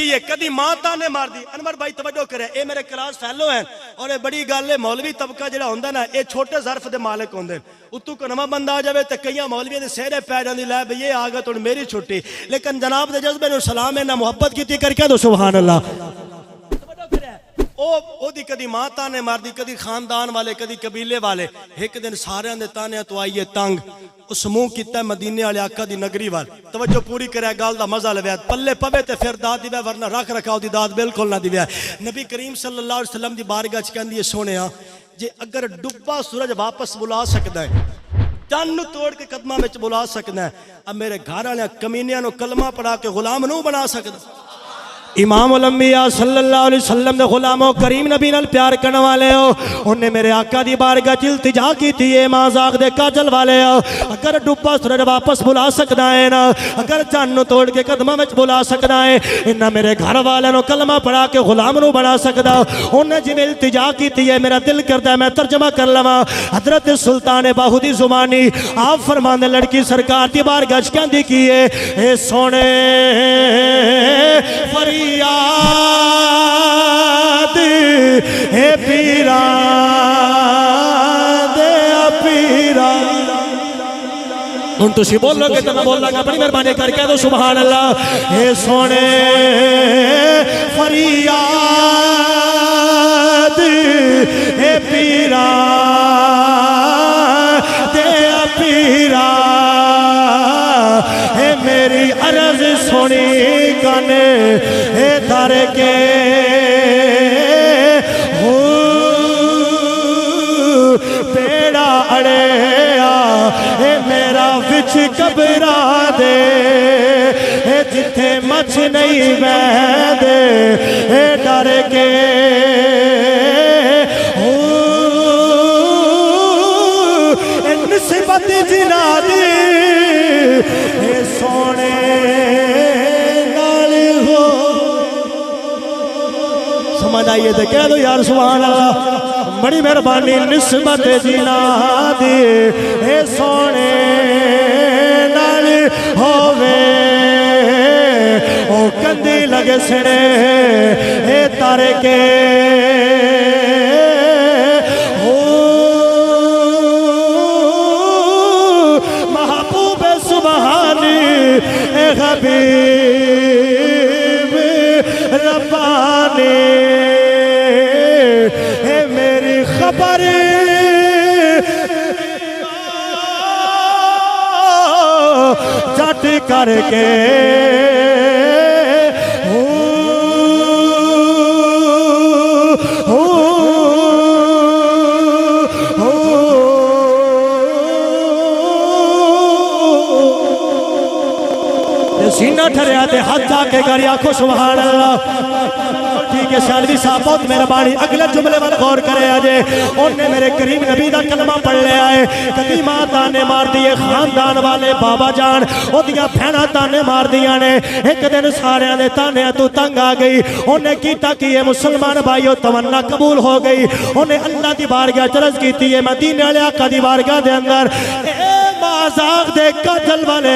کی ہے کدی ماں تانے مار دی. انور بھائی توجہ کرے, اے میرے کلاس فیلو ہیں اور اے بڑی گل ہے, مولوی طبقہ جڑا ہوندا نا اے چھوٹے ظرف دے مالک ہوندے. اتو کو نواں بندہ آ جاوے تے کئیاں مولویاں دے سہرے پے جاندی لے بھئی یہ آ گیا تو میری چھٹی. لیکن جناب دے جذبے نو سلام ہے, نہ محبت کیتی کر کے دو سبحان اللہ. او دی کدی ماں تانے مار دی, کدی خاندان والے, کدی قبیلے والے. ایک دن سارے دے تانے تو آئیے تنگ, اس منہ کیتا ہے مدینے والے آقا دی نگری وال. توجہ پوری کرے, گال دا مزہ لوے, پلے پوے تے پھر داد دیوے, ورنہ رکھ رکھاؤ دی داد بالکل نہ دیوے. نبی کریم صلی اللہ علیہ وسلم دی بارگاہ چ کہندی ہے سونیا جے اگر ڈبا سورج واپس بلا سکدا ہے, چن توڑ کے قدماں وچ بلا سکدا ہے, اب میرے گھر والے کمینیاں نو کلمہ پڑھا کے غلام نو بنا سکدا. امام الانبیاء صلی اللہ علیہ وسلم نے غلاموں کریم نبی نال پیار کرنے والے ہو, انہیں میرے آقا دی بارگاہ چ التجا کی تھی ہے مازاغ دے کاجل والے ہو. اگر ڈبا سورج واپس بلا سکدا ہے نا, اگر چن توڑ کے قدماں وچ بلا سکدا ہے, انہاں میرے گھر والے نو کلمہ پڑھا کے غلام نو بنا سکدا. انہیں جویں التجا کی تھی ہے, میرا دل کردا ہے میں ترجمہ کر لواں. حضرت سلطان باہو دی زمانی آپ فرماندے لڑکی سرکار دی بارگاہ چ کہندی کی ہے, اے سونے فریاد اے پیرا دے پیرا. ان تسی بولو گے تو میں بول لگا, بڑی مہربانی کر کے دو سبحان اللہ. اے سونے فریاد اے پیرا دے پیرا, اے میری عرض سنی گانے اے دار کے بیڑا اڑیا, اے میرا وچ کبرا دے, اے جتھے مچھ نہیں بہ دے, اے ڈر کے نسبت جنا دی, اے سونے نال ہو. سمجھ آئیے تو کہہ دو یار سبحان اللہ, بڑی مہربانی. نسبت جنا دی, اے سونے نال ہووے, او کندی لگے سڑے اے تارے کے محبوب سبحانی, اے حبیب ربانی, اے میری خبر جٹ کر کے سینہ ٹھریا تے ہاتھ جا کے گھر آکھو سبحان اللہ. ٹھیک ہے سالوی صاحب بہت مہربانی, اگلے جملے پر غور کرے آجے. انہیں میرے کریم نبی دا کلمہ پڑھ لے آئے, کدی ماں تانے مار دیئے, خاندان والے بابا جان او دیا پھینا تانے مار دیا نے. ایک دن سارے آنے تانے تو تنگ آ گئی, انہیں کیتا کہ یہ مسلمان بھائیو تمنا قبول ہو گئی. انہیں اللہ دی بارگاہ چرز کیتی ہے مدینے والے آقا دی بارگاہ دے اندر, مازاغ دے کاجل والے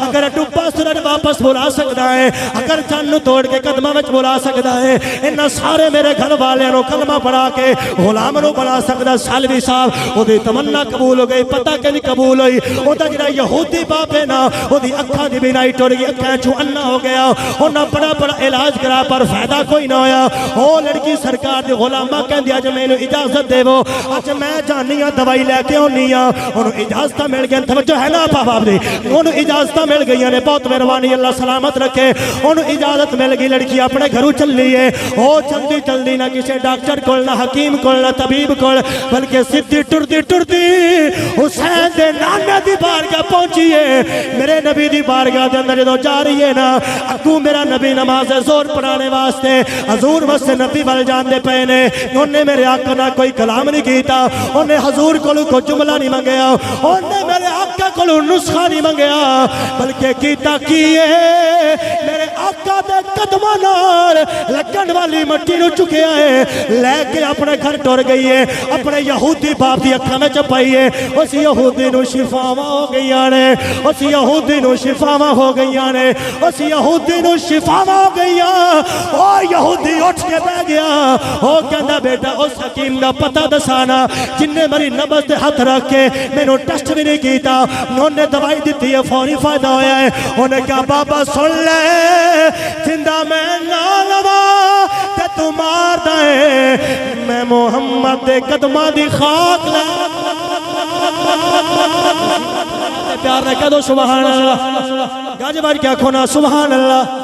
اگر ڈبا سورج واپس بلا سکتا ہے, اگر چن توڑ کے قدمہ وچ بلا سکتا ہے, انہاں سارے میرے گھر والے نو کلمہ پڑھا کے غلام نو بنا سکتا. سالوی صاحب او دی تمنا قبول ہو گئی. پتہ کہ نہیں قبول ہوئی, او دا جڑا یہودی باپ ہے نا, او دی اکھاں دی بینائی ٹر گئی, اکھاں چوں انا ہو گیا. انہاں بڑا بڑا علاج کرا پر فائدہ کوئی نہ ہویا. او لڑکی سرکار دی غلامہ کہندی اج مینوں اجازت دے وہ, اج میں جانی ہاں دوائی لے کے ہونی ہاں. انہوں اجازت مل گئی, توجہ ہے نا باب دی, انہوں اجازت مل گئی نے, بہت مہربانی اللہ سلامت رکھے. انہوں اجازت مل گئی, لڑکی اپنے گھروں چل لی ہے. او جلدی جلدی نہ کسی ڈاکٹر کول, نہ حکیم کول, نہ طبیب کول, بلکہ سدھی ٹردی ٹردی حسین دے نانے دی بارگاہ پہنچی ہے. میرے نبی دی بارگاہ دے اندر جدوں جا رہی ہے نا, اگوں میرا نبی نماز زور پڑھانے واسطے حضور واسطے نبی ول جاندے پے نے. انہیں میرے آقا نہ کوئی کلام نہیں کیتا, انہیں حضور کولوں کوئی جملہ نہیں منگیا, انہیں میرے آقا کولوں نسخہ نہیں منگیا, بلکہ کیتا کیے میرے آقا دے قدماں نال لگن والی مٹی نو چکیا ہے, لے کے اپنے گھر ٹر گئی ہے. اپنے یہودی باپ دی اکھاں وچ پائی ہے. اس یہودی نو شفاواں ہو گئیاں نے, اس یہودی نو شفاواں ہو گئیاں نے, اس یہودی نو شفاواں ہو گئیاں. یہودی اٹھ کے بہ گیا وہ کہندا بیٹا اس حکیم دا پتہ دسانا جن نے میری نبض دے ہاتھ رکھ کے مینوں ٹیسٹ بھی نہیں کیتا انہوں نے دوائی دیتی ہے فوری فائدہ ہویا ہے انہیں کہا بابا سن لے زندہ میں نہ لوا تے تو مار دائے میں محمد دے قدمہ دی خاک لے پیار نے کہہ دو سبحان اللہ گاجے بار کیا کھونا سبحان اللہ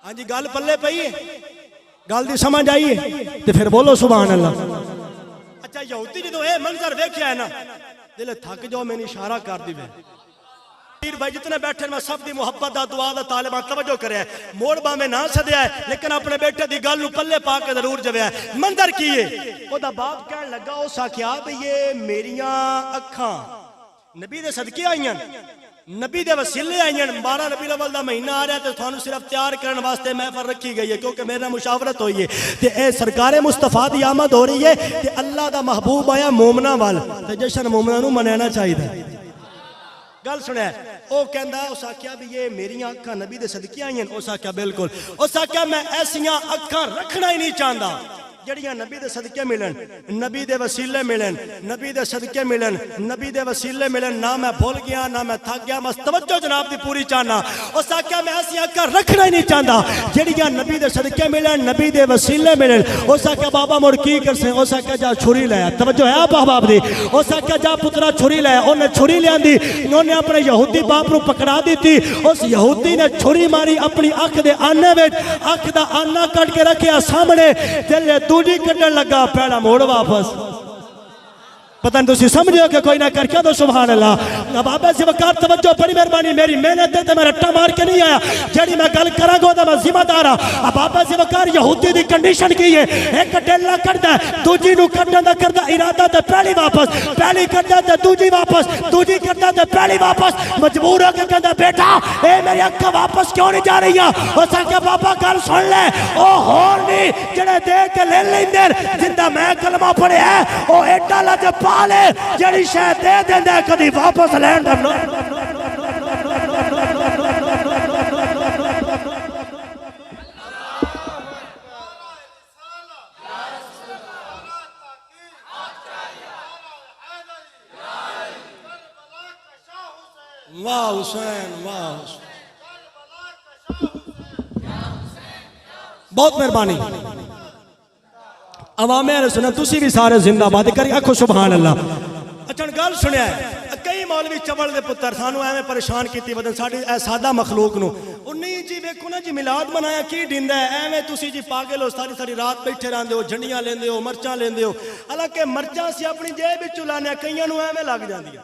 ہاں جی گال پلے پئی ہے گال دی سمجھ آئیے تو پھر بولو سبحان اللہ اچھا یہودی جدو اے منظر دیکھیا ہے نا دل تھک جو میں نے اشارہ کر دی پیر بھائی جتنے بیٹھے میں سب دی محبت دا دعا دا طالبان توجہ کرے ہیں موڑ با میں نہ سدیا ہے لیکن اپنے بیٹے دی گل نو پلے پا کے ضرور جویا ہے منظر کیے او دا باپ کہنے لگا او ساکھیا بھی یہ میریاں اکھاں نبی دے صدقے آئیاں نبی دے وسیلے آئیاں 12 ربیع الاول دا مہینہ آ رہا ہے تو تھانوں صرف تیار کرنے واسطے محفل رکھی گئی ہے کیونکہ میرا مشاورت ہوئی ہے تے اے سرکار مصطفیٰ دی آمد ہو رہی ہے تے اللہ دا محبوب آیا مومنہ وال تے جشن مومنہ نو منانا چاہیے تھا گل سنے او کہندا او ساکھیا بھی یہ میریاں اکھاں نبی دے صدقے آئیاں او ساکھیا بالکل او ساکھیا میں ایسیاں اکھاں رکھنا ہی نہیں چاہندا جڑیاں نبی دے صدقے ملن نبی دے وسیلے ملن نبی دے صدقے ملن نبی دے وسیلے ملن نہ میں بھول گیا نہ میں تھک گیا بس توجہ جناب دی پوری چاہنا او ساکھیا میں ایسی اکھاں رکھنا ہی نہیں چاہندا جڑیاں نبی دے صدقے ملن نبی دے وسیلے ملن او ساکھیا بابا مڑ کی کرسے او ساکھیا جا چھری لے توجہ ہے باپ باپ دی او ساکھیا جا پترا چھری لے اونے چھری لیاندی انہوں نے اپنے یہودی باپ نو پکڑا دیتی اس یہودی نے چھری ماری اپنی اکھ دے آنے وچ اکھ دا آنا کٹ کے رکھیا سامنے تے دوجی کٹن لگا پہلا موڑ واپس پتہ نہیں تسی سمجھو کہ کوئی نہ کر کیا دو سبحان اللہ اب آبے سے وقار توجہ بڑی مہربانی میری محنت دے میں رٹا مار کے نہیں آیا جڑی میں گل کرا گو دا میں ذمہ دارا اب آبے سے وقار یہودی دی کنڈیشن کی ہے ایک ڈیلا کردا دوجی نو کردا دا کردا ارادہ تے پہلی واپس پہلی کردا تے دوجی واپس دوجی کردا تے پہلی واپس مجبور ہو کے کہندا بیٹا اے میری اکھ واپس کیوں نہیں جا رہی او سا کہ بابا گل سن لے او ہور نہیں جڑے دے کے لے لیندے زندہ میں کلمہ پڑھیا ہے او ایڈا لج پالے جڑی شے دے دیندے کدی واپس لین دا واہ حسین واہ بہت مہربانی عوام اہل سنت تسی بھی سارے زندہ باد کری آکھو سبحان اللہ اچھا گل سنیا ہے کئی مولوی چبل دے پتر سانو ایویں پریشان کیتی بدن ساڈی اے سادہ مخلوق نو انہیں جی ویکھو نا جی میلاد منایا کی ڈیندا ہے ایویں تسی جی پاگل ہو ساری ساری رات بیٹھے رہندے ہو جھنڈیاں لیندے ہو مرچاں لیندے ہو حالانکہ مرچاں سی اپنی جیب وچ لانے کئیاں نو ایویں لگ جاندیاں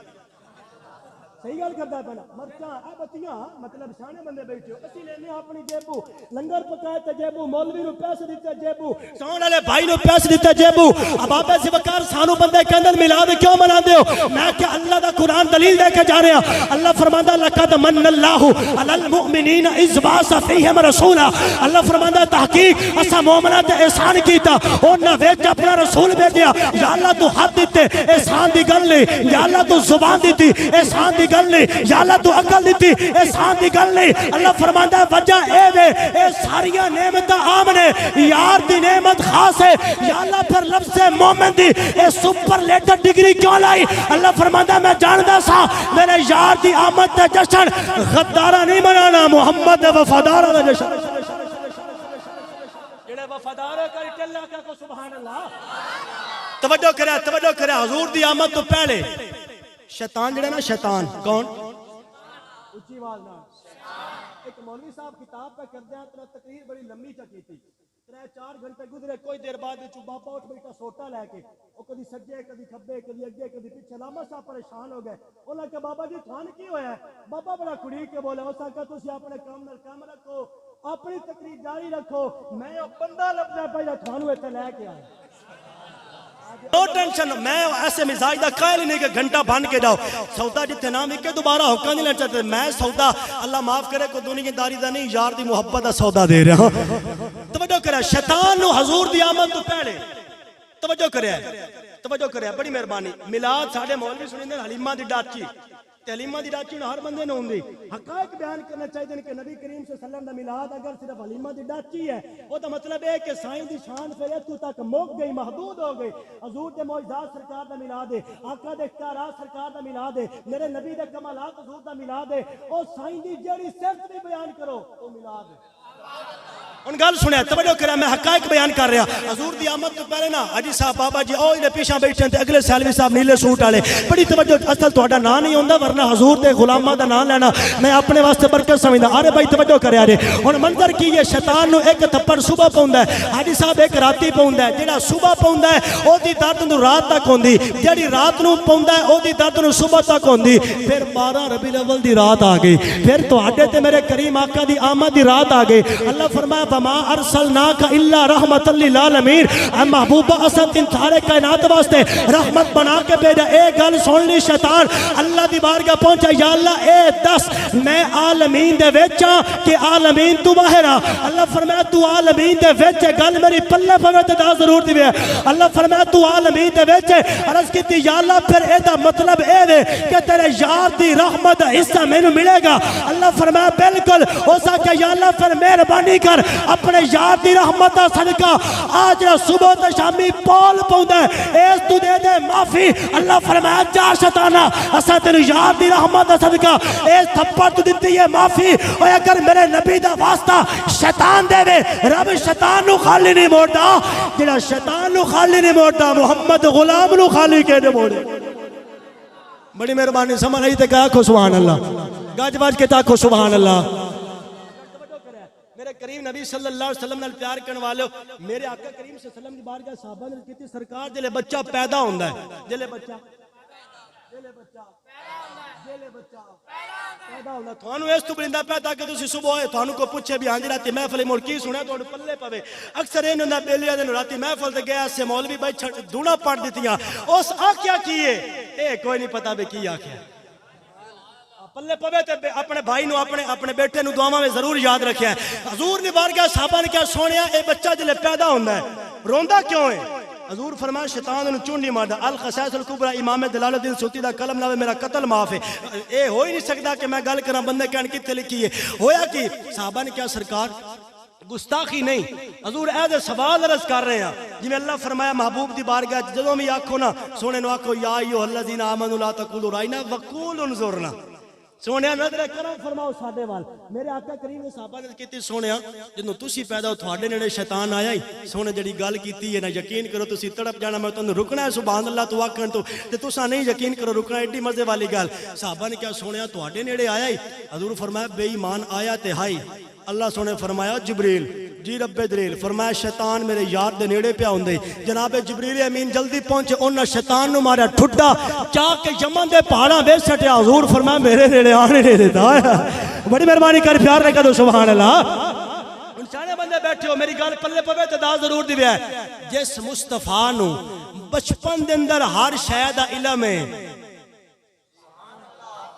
صحیح گل کردا ہے پہلا مرچاں اے بچیاں مطلب سانے بندے بیٹھے ہو اسی لینے اپنی جیبو لنگر پکائے تے جیبو مولوی نو پیسے دتے جیبو سون والے بھائی نو پیسے دتے جیبو اب آبے سے وقار سانو بندے کہندے میلاد کیوں مناندے ہو میں کہ اللہ دا قرآن دلیل دے کے جا رہا اللہ فرماندا لقد من اللہ علی المؤمنین اذ بعث فیہم رسولا اللہ فرماندا تحقیق اسا مومناں تے احسان کیتا انہاں وچ اپنا رسول بھیجیا یا اللہ تو حد دتے احسان دی گل نہیں یا اللہ تو زبان دتی احسان دی گل نہیں یا اللہ تو عقل دیتی احسان دی گل نہیں اللہ فرماندا ہے وجہ اے وے اے ساریاں نعمتاں عام نے یار دی نعمت خاص ہے یا اللہ پھر لفظ مومن دی اے سپرلیٹر ڈگری کیوں لائی اللہ فرماندا ہے میں جاندا سا میرے یار دی آمد تے جشن غدارا نہیں منانا محمد وفادارا دا جشن جڑے وفادار کر ٹلا کہ سبحان اللہ توجہ کرے حضور دی آمد تو پہلے شیطان جڑے نا شیطان کون اچھی آواز نہ ایک مولوی صاحب کتاب پہ کر دیا تقریر بڑی لمبی چکی تھی 3-4 گھنٹے گزرے کوئی دیر بعد بابا اٹھ بیٹھا سوٹا لے کے وہ کدی سجے کدی کھبے کدی اگے کدی پیچھے لاما صاحب پریشان ہو گئے انہوں نے کہا بابا جی تھان کی ہویا ہے بابا بڑا کڑی کے بولے اس نے کہا تسی اپنے کام نال کام رکھو اپنی تقریر جاری رکھو میں بندہ لبنا پہلا تھانوں تے لے کے آیا نو ٹینشن میں ایسے مزاج دا قائل نہیں کہ گھنٹہ بھان کے جاؤ سودا جتنے نام کے دوبارہ حکم نہیں لینا چاہتے میں سودا اللہ معاف کرے کو دنیا داری دا نہیں یار دی محبت دا سودا دے رہا ہوں توجہ کرے شیطان نو حضور دی آمد تو پہلے توجہ کرے بڑی مہربانی میلاد ساڑھے مولوی سنیندے حلیمہ دی ڈاچی حلیمہ دی ڈاچی ہر بندے نے ہوندی حقائق بیان کرنا چاہیے کہ نبی کریم صلی اللہ علیہ وسلم دا میلاد اگر صرف حلیمہ دی ڈاچی ہے وہ تو مطلب ہے کہ سائیں دی شان پھر اتو تک مک گئی محدود ہو گئی حضور دے معجزات سرکار دا میلاد ہے آقا دے اختیارات سرکار دا میلاد ہے میرے نبی دے کمالات حضور دا میلاد ہے او سائیں دی جڑی صرف بھی بیان کرو او میلاد ہے ان گل سنیا توجہ کرا میں حقائق بیان کر رہا حضور دی آمد تو پہلے نا حاجی صاحب بابا جی او انہیں پیچھے بیٹھے تھے اگلے سیلوی صاحب نیلے سوٹ والے بڑی توجہ اصل تہاڈا نام نہیں ہوندا ورنہ حضور دے غلاماں دا نام لینا میں اپنے واسطے برکت سمجھدا ارے بھائی توجہ کریا جے ہن منظر کی یہ شیطان نو ایک تھپڑ صبح پوندا ہے حاجی صاحب ایک راتی پوندا ہے جڑا صبح پوندا ہے او دی درد نو رات تک ہوندی جڑی رات نو پوندا ہے او دی درد نو صبح تک ہوندی پھر 12 ربیع الاول دی رات آ گئی پھر تہاڈے تے میرے کریم آقا دی آمد دی رات آ گئی اللہ فرمایا وما ارسلناک الا رحمت للعالمین اے محبوبہ اسد ان سارے کائنات واسطے رحمت بنا کے بھیجا اے گل سن لی شیطان اللہ دی بارگاہ پہنچا یا اللہ اے دس میں عالمین دے وچاں کہ عالمین تو باہر آ اللہ فرمایا تو عالمین دے وچ گل میری پلے پوے تے دا ضرور دی اللہ فرمایا تو عالمین دے وچ عرض کیتی یا اللہ پھر اے دا مطلب اے وے کہ تیرے یار دی رحمت دا حصہ مینوں ملے گا اللہ فرمایا بالکل ہو سکے یا اللہ پھر مہربانی کر اپنے یار دی رحمت دا صدقہ آج صبح تے شامی پول پوندا ہے اس تو دے دے معافی اللہ فرمایا جا شیطانہ اسا تیرے یار دی رحمت دا صدقہ اس تھپڑ تو دتی ہے معافی اور اگر میرے نبی دا واسطہ شیطان دے وے رب شیطان نو خالی نہیں موڑدا جڑا شیطان نو خالی نہیں موڑدا محمد غلام نو خالی کیڑے موڑے بڑی مہربانی سمجھ آئی تے کہا سبحان اللہ گاج باج کے تاکو سبحان اللہ میرے کریم نبی صلی اللہ علیہ وسلم نے پیار کرنے والے میرے آقا کریم صلی اللہ علیہ وسلم کی بارگاہ صحابہ نے کہتی سرکار جلے بچہ پیدا ہوندا ہے جلے بچہ پیدا ہوندا تھانوں اس تو بلندہ پیدا کہ تسی صبح ہوئے تھانوں کو پوچھے بھی ہانجی راتی محفل مول کی سنے تو پلے پوے اکثر این ہوندا بیلیا دن راتی محفل تے گیا سے مولوی بھائی دھونا پڑھ دیتیاں اس آکھیا کیے اے کوئی نہیں پتا بے کی آکھیا پلے پوے تے اپنے بھائی نو اپنے بیٹے نو دعاواں میں ضرور یاد رکھیا ہے حضور نے بارگاہ صحابہ نے کیا سونیا اے بچہ جلے پیدا ہوندا ہے روندا کیوں ہے حضور فرمایا شیطان نے چونڈی ماردا الخصائص الکبری امام جلال الدین سیوطی دا کلم ناوے میرا قتل معاف ہے اے ہو ہی نہیں سکدا کہ میں گل کراں بندے کہن کتے لکھی ہے ہویا کہ صحابہ نے کیا سرکار گستاخی نہیں حضور اے سوال عرض کر رہے ہیں جی میں اللہ فرمایا محبوب دی بارگاہ جدوں بھی آکھو نا سونے نو آکھو یا ایھا الذین آمنوا لا تقولوا رائنا وقولوا انظرنا سونیا نظر کرم فرماؤ ساڈے وال میرے آقا کریم نے صحابہ نے کیتی سونیا جدوں تسی پیدا ہو تھوڑے نیڑے شیطان آیا ہی سونے جڑی گل کیتی ہے نا یقین کرو تسی تڑپ جانا میں تانوں رکنا ہے سبحان اللہ تو آکھن تو تے تساں نہیں یقین کرو رکنا ایڈی مزے والی گل صحابہ نے کیا سونیا تھوڑے نیڑے آیا ہی حضور فرمایا بے ایمان آیا تے ہائی اللہ سونے فرمایا جبریل جی رب دلیل فرمایا شیطان میرے یار دے نیڑے پہ ہوندے جناب جبریل امین جلدی پہنچے انہاں شیطان نو ماریا ٹھڈا چاہ کے یمن دے پہاڑاں وچ سٹیا حضور فرمایا میرے نیڑے آنے نہیں دیتا بڑی مہربانی کر پیار رکھ دو سبحان اللہ سارے بندے بیٹھے ہو میری گل پلے پوے تے دا ضرور دی ہے جس مصطفیٰ نو بچپن دے اندر ہر شے دا علم ہے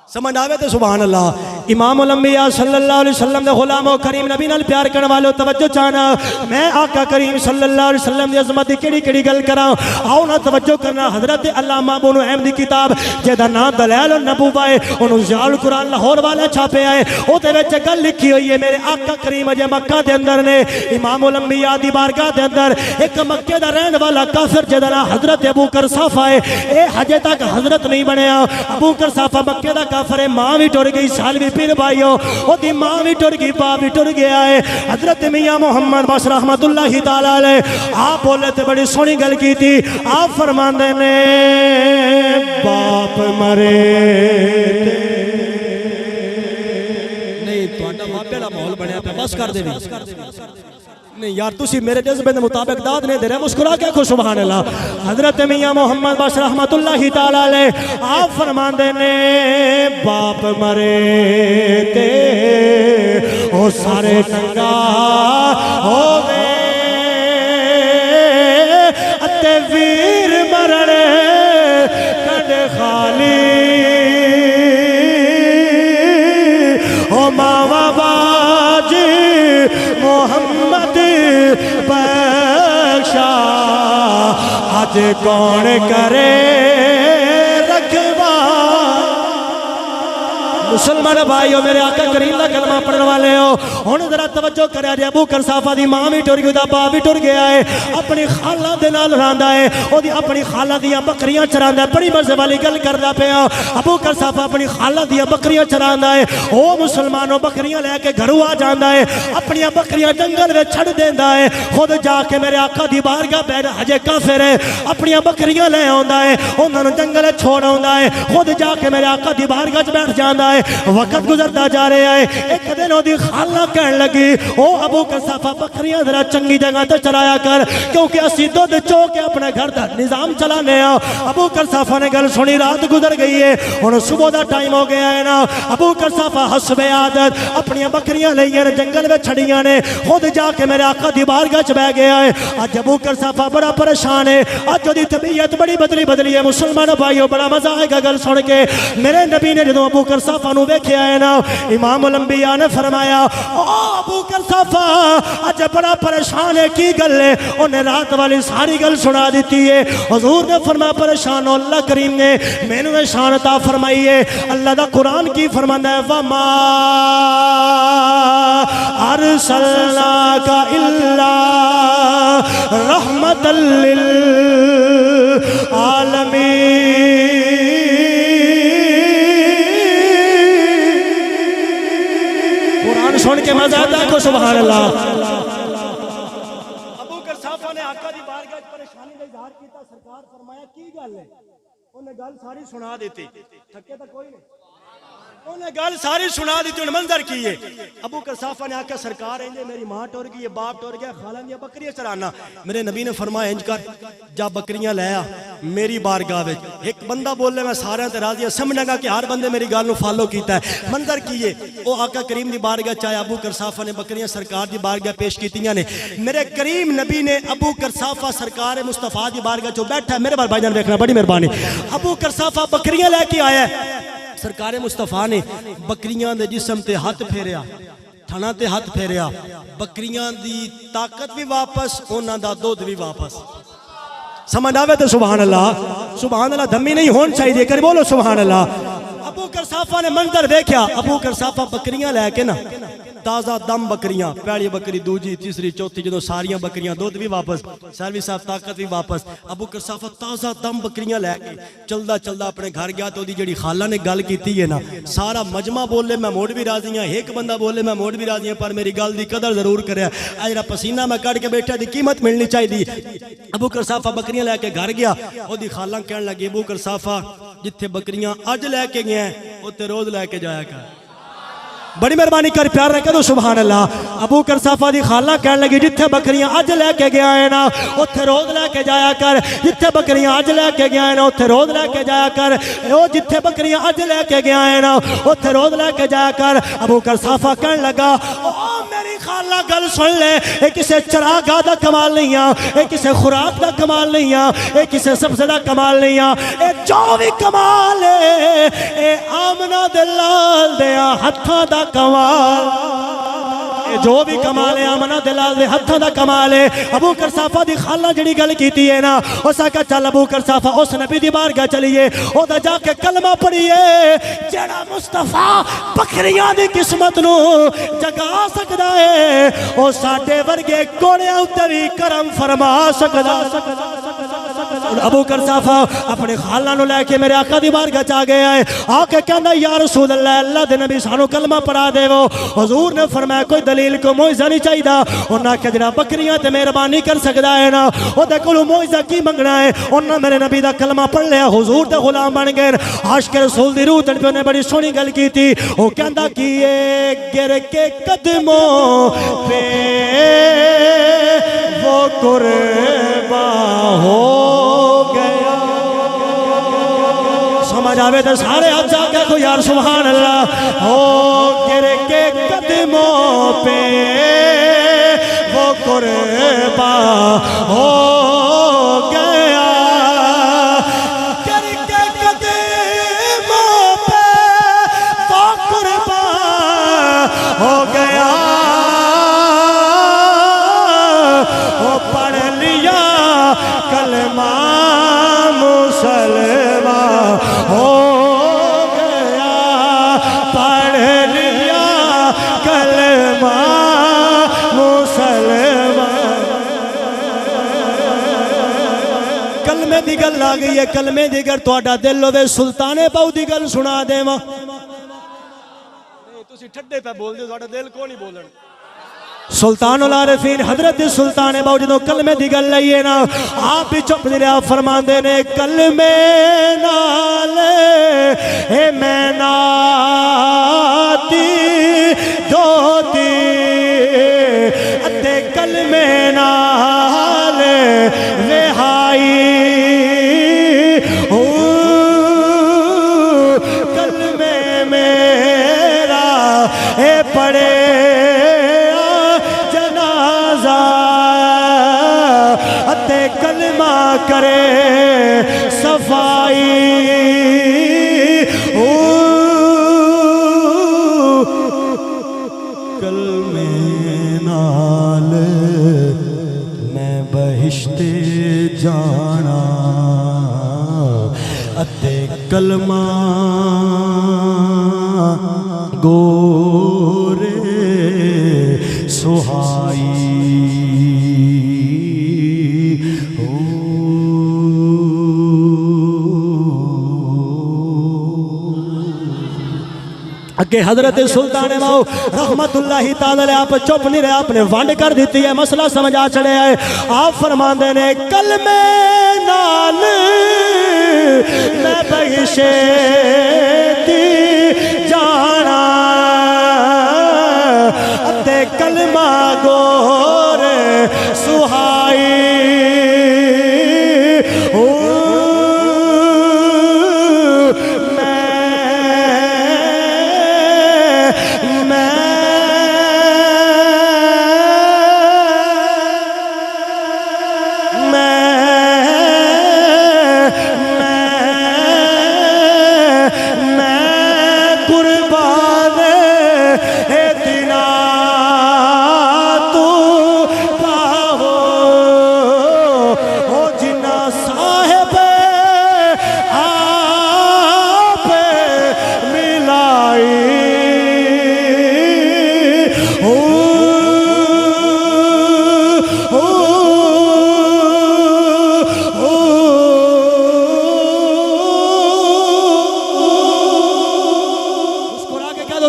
سمجھ آوے تے سبحان اللہ امام الانبیاء صلی اللہ علیہ وسلم دے غلام و کریم نبی نال پیار کرنے والے توجہ چاہنا میں آقا کریم صلی اللہ علیہ وسلم دی عظمت دی کیڑی گل کراں آؤ نا توجہ کرنا حضرت علامہ ابو نعیم دی کتاب جہدا نام دلائل النبوہ ہے انہوں ضیاء القرآن لاہور والے چھاپے آئے او دے وچ گل لکھی ہوئی ہے میرے آقا کریم اجے مکہ دے اندر نے امام الانبیاء دی بارگاہ دے اندر ایک مکے دا رہن والا کافر جہدا نام حضرت ابو قرصافہ ہے اے ہجے تک حضرت نہیں بنیا ابو قرصافہ مکے دا کافر ماں بھی ٹر گئی سال بھی پھر بھائیو وہ دی ماں بھی ٹر گئی باپ بھی ٹر گیا ہے حضرت میاں محمد بس رحمت اللہ تعالیٰ علیہ آپ بولے تھے بڑی سونی گل کی تھی آپ فرماندے نے باپ مرے نہیں تو انڈا باپ پیڑا محول بڑھیا پہ بس کر دے نہیں یار تسی میرے جذبے دے مطابق داد نہیں دے رہے مسکرا کے کو سبحان اللہ حضرت میاں محمد بس رحمت اللہ تعالیٰ علیہ آپ فرماندے نے باپ مرے تے او سارے ننگا ہووے اتے ویر مرنے کڈ خالی او ماوا باجی محمد بخشا آج کون کرے رکھوا مسلمان بھائیو میرے آقا کریم دا کلمہ پڑھنے والے ہو ہن ذرا توجہ کریا جے ابو قرصافہ دی ماں بھی ٹر گئی دا باپ بھی ٹر گیا ہے اپنی خالہ دے نال رہندا ہے او دی اپنی خالہ دیاں بکریاں چراندا ہے بڑی مزے والی گل کردا پیا ابو قرصافہ اپنی خالہ دیاں بکریاں چراندا ہے او مسلمانوں بکریاں لے کے گھروں آ جاندا ہے اپنی بکریاں جنگل وچ چھڑ دیندا ہے خود جا کے میرے آقا دی بارگاہ بیٹھ ہجے کافر ہے اپنی بکریاں لے آندا ہے انہاں نوں جنگل وچ چھوڑ آندا ہے خود جا کے میرے آقا دی بارگاہ وچ بیٹھ جاندا ہے وقت گزرتا جا رہا ہے ایک دن او دی خالہ کہن لگی او ابو قرصافہ بکریاں ذرا چنگی جگہ تے چرایا کر کیونکہ اسی دودھ چو کے اپنے گھر دا نظام چلانے آ ابو قرصافہ نے گل سنی رات گزر گئی ہے ہن صبح دا ٹائم ہو گیا ہے نا ابو قرصافہ حسب عادت اپنی بکریاں لئیاں جنگل وچ چھڑیاں نے خود جا کے میرے آقا دی بارگاہ وچ بیٹھ گیا ہے اج ابو قرصافہ بڑا پریشان ہے اج دی طبیعت بڑی بدلی ہے مسلمان بھائیو بڑا مزہ آئے گا گل سن کے میرے نبی نے جدوں ابو قرصافہ نو ویکھیا ہے نا امام الانبیاء نے فرمایا او ابو قرصافہ اج بڑا پریشان ہے کی گل ہے انہیں رات والی ساری گل سنا دیتی ہے حضور نے فرمایا پریشان ہو اللہ کریم نے مینوں یہ شان عطا فرمائی ہے اللہ دا قرآن کی فرماندا ہے وما ارسلناک الا رحمتا للعالمین قرآن سن کے مزہ آتا کو سبحان اللہ ابو قرصافہ نے آقا دی بارگاہ پریشانی کا اظہار کیتا سرکار فرمایا کی گل ہے انہیں گل ساری سنا دیتی تھکے تو کوئی نہیں انہیں گل ساری سنا دیتی انہیں منظر کیے ابو قرصافہ نے آقا سرکار ہیں میری ماں ٹور گئی باپ ٹور گیا خالہ نے بکریاں چرانا میرے نبی نے فرمایا انج کر جا بکریاں لے آ میری بارگاہ وچ ایک بندہ بول لے میں سارے تے راضی ہوں سمجھنا گا کہ ہر بندے میری گل نو فالو کیتا ہے منظر کیے او آقا کریم دی بارگاہ چاہے ابو قرصافہ نے بکریاں سرکار دی بارگاہ پیش کیتیاں نے میرے کریم نبی نے ابو قرصافہ سرکار مصطفیٰ دی بارگاہ چو بیٹھا ہے میرے بار بھائی جان دیکھنا بڑی مہربانی ابو قرصافہ بکریاں لے کے آیا ہے سرکار مصطفیٰ نے بکریاں دے جسم تے ہاتھ پھیریا تھنا تے ہاتھ پھیریا بکریاں دی طاقت بھی واپس انہاں دا دودھ بھی واپس سمجھ آوے تے سبحان اللہ دھمی نہیں ہون چاہیے کر بولو سبحان اللہ ابو قرصافہ نے منظر دیکھیا ابو قرصافہ بکریاں لے کے نا تازہ دم بکریاں پہلی بکری دوجی تیسری چوتھی جدوں ساریاں بکریاں دودھ بھی واپس سروی صاحب طاقت بھی واپس ابو قرصافہ تازہ دم بکریاں لے کے چلدا اپنے گھر گیا تو دی جڑی خالہ نے گل کیتی ہے نا سارا مجمع بولے میں موڑ بھی راضی ہوں ایک بندہ بولے میں موڑ بھی راضی ہوں پر میری گل دی قدر ضرور کرے اجرا پسینہ میں کٹ کے بیٹھا دی قیمت ملنی چاہیے ابو قرصافہ بکریاں لے کے گھر گیا او دی خالہ کہن لگی ابو قرصافہ جتھے بکریاں اج لے کے گئے ہیں اوتے روز لے کے جایا کر بڑی مہربانی کر پیار رکھے تو سبحان اللہ ابو قرصافہ دی خالہ کہن لگی جتھے بکریاں اج لے کے گیا ہے نا اوتھے روز لے کے جایا کر جتھے بکریاں اج لے کے گیا ہے نا اوتھے روز لے کے جایا کر او جتھے بکریاں اج لے کے گیا ہے نا اوتھے روز لے کے جایا کر ابو قرصافہ کہن لگا او میری خالہ گل سن لے اے کسے چراگاہ دا کمال نہیں اے کسے خوراک دا کمال نہیں اے کسے سبزے دا کمال نہیں اے جو بھی کمال اے آمنہ دلال دیا ہتھاں دا کمال جو بھی کمال ہے آمنہ دلال دے ہتھاں دا کمال ہے ابو قرصافہ دی خالہ جڑی گل کیتی ہے نا اس آکا چل ابو قرصافہ اس نبی دی بارگاہ چلیے او دا جا کے کلمہ پڑھیے جڑا مصطفیٰ بکریاں دی قسمت نو جگا سکدا ہے او ساڈے ورگے کوڑیاں اُتے بھی کرم فرما سکدا ابو قرصافہ اپنے خالہ نو لے کے میرے آقا دی بارگاہ چا گیا ہے آ کے کہندا یا رسول اللہ دے نبی سانو کلمہ پڑھا دے وہ حضور نے فرمایا کوئی دلیل کو معجزہ نہیں چاہیدا انہاں کہ جڑا بکریاں تے مہربانی کر سکدا ہے نا او دے کولوں معجزہ کی منگنا ہے انہاں میرے نبی دا کلمہ پڑھ لیا حضور دے غلام بن گئے عاشق رسول دی روح تے نے بڑی سونی گل کیتی او کہندا کیے گر کے قدموں پہ وہ قربان ہو گیا سمجھ آوے تو سارے ہاتھ جا کے کوئی یار سبحان اللہ ہو گر کے قدموں پہ وہ قربان ہو گیا گر کے قدموں پہ وہ قربان ہو گیا وہ پڑھ لیا کلمہ مسلمان ہو گیا کلمے دی گل آ گئی ہے کلمے دی گر تہاڈا دل ہوے سلطان پاؤ دی گل سنا دیواں نہیں تسی ٹھڈے پہ بول دے تہاڈا دل کو نہیں بولن سلطان العارفین حضرت سلطان باؤ جدوں کلمے دی گل لئیے نا آپ بھی چپ نہیں رہا فرماندے نے کلمے نال اے میں ناتی دوتی اتے کلمے نال رہائی کلمے میرا اے پڑے کلمہ کرے صفائی کلمے نال میں بہشت جانا اتے کلمہ گورے سہائی کہ حضرت سلطان باؤ رحمت اللہ تعالی آپ چپ نہیں رہے آپ نے وانڈ کر دیتی ہے مسئلہ سمجھا چڑھے آئے آپ فرماندے نے کلمے نال میں بہشتی جانا اتے کلمہ گور سہائی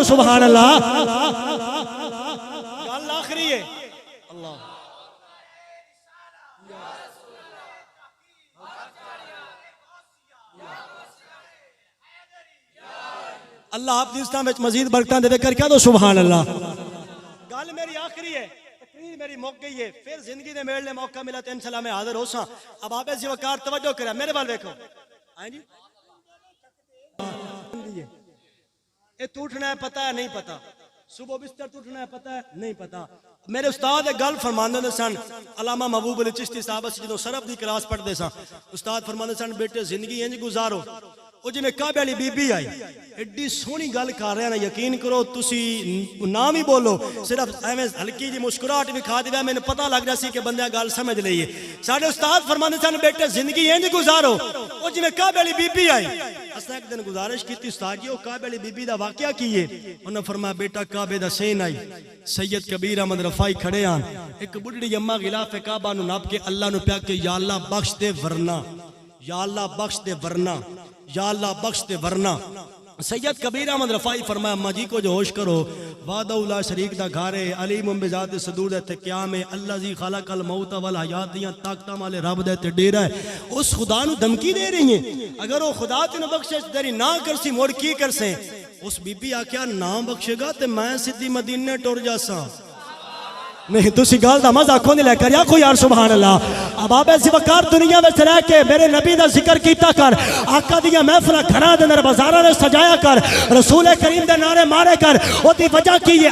سبحان اللہ گل آخری ہے اللہ اللہ آپ دی اسلام وچ مزید برکتاں دے کر کیا دو سبحان اللہ گل میری آخری ہے تقریر میری موقع گئی ہے پھر زندگی دے میرے موقع ملا تو انشاءاللہ میں حاضر ہو ساں اب آپ ایسی وقار توجہ کریں میرے وال دیکھو آئیں جی تو اٹھنا ہے پتہ ہے نہیں پتہ صبح بستر تو اٹھنا ہے پتہ ہے نہیں پتہ میرے استاد ایک گل فرماندے سن علامہ محبوب علی چشتی صاحب سے جدوں سرف دی کلاس پڑھدے سن استاد فرماندے سن بیٹے زندگی انج گزارو او جی میں کعبے والی بی بی آئی ایڈی سونی گل کر رہے ہیں نا یقین کرو تسی نام ہی بولو صرف ایویں ہلکی جی مسکراہٹ وکھا دیوے مینوں پتہ لگ رہا سی کہ بندہ گل سمجھ لئیے ساڈے استاد فرماندے سن بیٹے زندگی انج گزارو او جی میں کعبے والی بی بی آئی اساں ایک دن گزارش کی استاد جی او کعبے والی بی بی دا واقعہ کی ہے انہاں فرمایا بیٹا کعبے دا سین آئی سید کبیر احمد رفائی کھڑے آن ایک بڑھڑی اماں غلاف کعبہ نو ناپ کے اللہ نو پیا کہ یا اللہ بخش دے ورنہ یا اللہ بخش دے ورنہ یا اللہ بخش دے ورنہ سید کبیر احمد رفائی فرمایا اماں جی کو جو ہوش کرو وعدہ لا شریک دا گھارے علیم بذات صدور دے تے قیام اللہ زی خلق الموت والحیات دیاں طاقتاں والے رب دے تے ڈیرا ہے اس خدا نو دھمکی دے رہی ہیں اگر وہ خدا تینوں بخشش تیری نہ کرسی موڑ کی کرسیں اس بی بی آکھیا نہ بخشے گا تے میں سدھی مدینے ٹر جاساں نہیں تسی گال دا مزہ کھو نہیں لے کر یا کوئی یار سبحان اللہ اب آپ ایسی وقار دنیا میں سے رہ کے میرے نبی دا ذکر کیتا کر آقا دیا محفلہ گھرا دے نر بازارہ نے سجایا کر رسول کریم دے نعرے مارے کر وہ دی وجہ کی یہ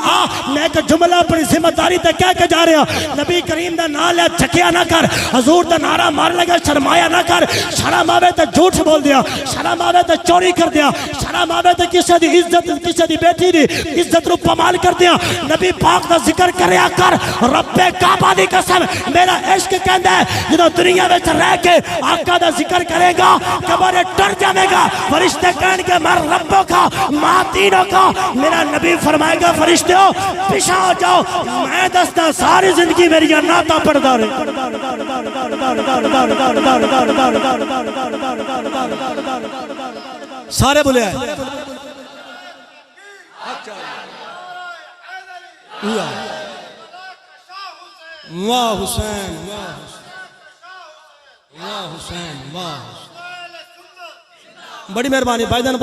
میں ایک جملہ اپنی ذمہ داری تے کہہ کے جا رہا نبی کریم دا نعرہ لے چکیا نہ کر حضور دا نعرہ مار لگا شرمایا نہ کر شرم آوے تے جھوٹ بول دیا شرم آوے تے چوری کر دیا شرم آوے تے کسی دی عزت کسی دی بیٹی دی عزت رو پامال کر دیا نبی پاک دا ذکر کریا کر رب کعبہ دی قسم میرا عشق کہندا ہے جدوں دنیا وچ رہ کے آقا دا ذکر کرے گا قبر ٹر جاوے گا فرشتے کہن گے مر ربوں کا ماں تینوں کا میرا نبی فرمائے گا فرشتوں پیچھے ہو جاؤ میں دستا ساری زندگی میری نعتاں پڑھدا رہے سارے بولے ہیں واہ حسین واہ حسین واہ بڑی مہربانی بھائی جان